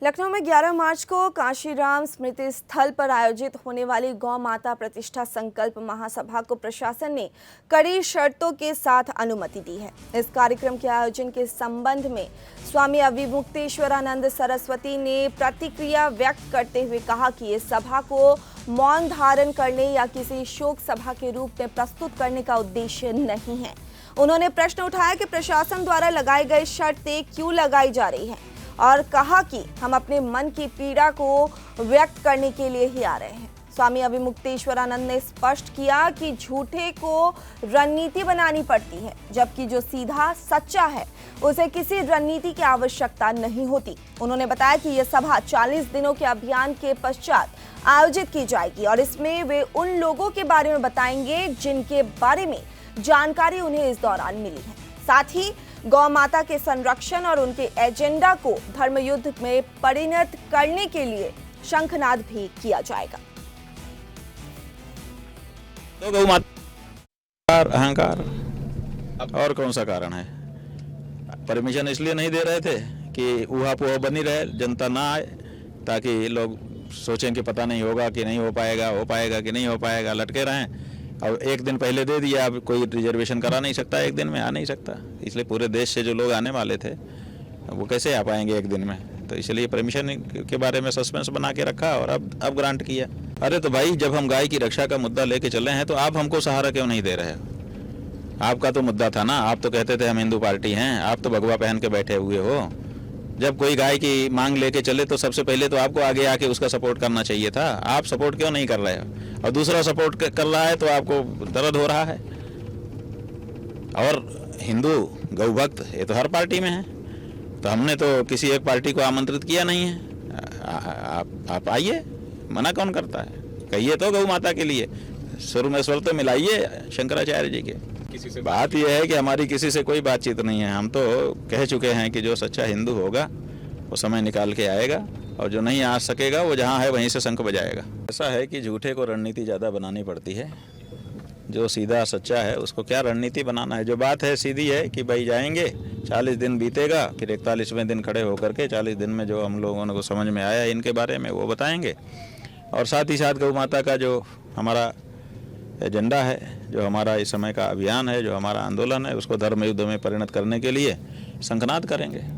लखनऊ में 11 मार्च को कांशीराम स्मृति स्थल पर आयोजित होने वाली गौ माता प्रतिष्ठा संकल्प महासभा को प्रशासन ने कड़ी शर्तों के साथ अनुमति दी है। इस कार्यक्रम के आयोजन के संबंध में स्वामी अविमुक्तेश्वरानंद सरस्वती ने प्रतिक्रिया व्यक्त करते हुए कहा कि इस सभा को मौन धारण करने या किसी शोक सभा के रूप में प्रस्तुत करने का उद्देश्य नहीं है। उन्होंने प्रश्न उठाया कि प्रशासन द्वारा लगाई गई शर्तें क्यों लगाई जा रही हैं और कहा कि हम अपने मन की पीड़ा को व्यक्त करने के लिए ही आ रहे हैं। स्वामी अविमुक्तेश्वरानंद ने स्पष्ट किया कि झूठे को रणनीति बनानी पड़ती है, जबकि जो सीधा सच्चा है उसे किसी रणनीति की आवश्यकता नहीं होती। उन्होंने बताया कि यह सभा 40 दिनों के अभियान के पश्चात आयोजित की जाएगी और इसमें वे उन लोगों के बारे में बताएंगे जिनके बारे में जानकारी उन्हें इस दौरान मिली है। साथ ही गौ माता के संरक्षण और उनके एजेंडा को धर्मयुद्ध में परिणत करने के लिए शंखनाद भी किया जाएगा। तो गौ माता अहंकार और कौन सा कारण है? परमिशन इसलिए नहीं दे रहे थे कि ऊहा-पोहा बनी रहे, जनता ना आए, ताकि लोग सोचें कि पता नहीं होगा कि नहीं हो पाएगा कि नहीं हो पाएगा, लटके रहें। और एक दिन पहले दे दिया, अब कोई रिजर्वेशन करा नहीं सकता, एक दिन में आ नहीं सकता। इसलिए पूरे देश से जो लोग आने वाले थे वो कैसे आ पाएंगे एक दिन में? तो इसलिए परमिशन के बारे में सस्पेंस बना के रखा और अब ग्रांट किया। अरे तो भाई, जब हम गाय की रक्षा का मुद्दा लेके चले हैं तो आप हमको सहारा क्यों नहीं दे रहे हो? आपका तो मुद्दा था ना, आप तो कहते थे हम हिंदू पार्टी हैं, आप तो भगवा पहन के बैठे हुए हो। जब कोई गाय की मांग लेके चले तो सबसे पहले तो आपको आगे आके उसका सपोर्ट करना चाहिए था। आप सपोर्ट क्यों नहीं कर रहे हो? और दूसरा सपोर्ट कर रहा है तो आपको दर्द हो रहा है। और हिंदू गौ भक्त ये तो हर पार्टी में है, तो हमने तो किसी एक पार्टी को आमंत्रित किया नहीं है। आप आइए, मना कौन करता है? कहिए तो गौ माता के लिए सुर में स्वर तो मिलाइए शंकराचार्य जी के। बात यह है कि हमारी किसी से कोई बातचीत नहीं है। हम तो कह चुके हैं कि जो सच्चा हिंदू होगा वो समय निकाल के आएगा और जो नहीं आ सकेगा वो जहाँ है वहीं से शंख बजाएगा। ऐसा है कि झूठे को रणनीति ज़्यादा बनानी पड़ती है, जो सीधा सच्चा है उसको क्या रणनीति बनाना है। जो बात है सीधी है कि भाई जाएंगे, 40 दिन बीतेगा, फिर 41वें दिन खड़े होकर के 40 दिन में जो हम लोगों को समझ में आया इनके बारे में वो बताएंगे। और साथ ही साथ गौ माता का जो हमारा एजेंडा है, जो हमारा इस समय का अभियान है, जो हमारा आंदोलन है, उसको धर्म युद्ध में परिणत करने के लिए शंखनाद करेंगे।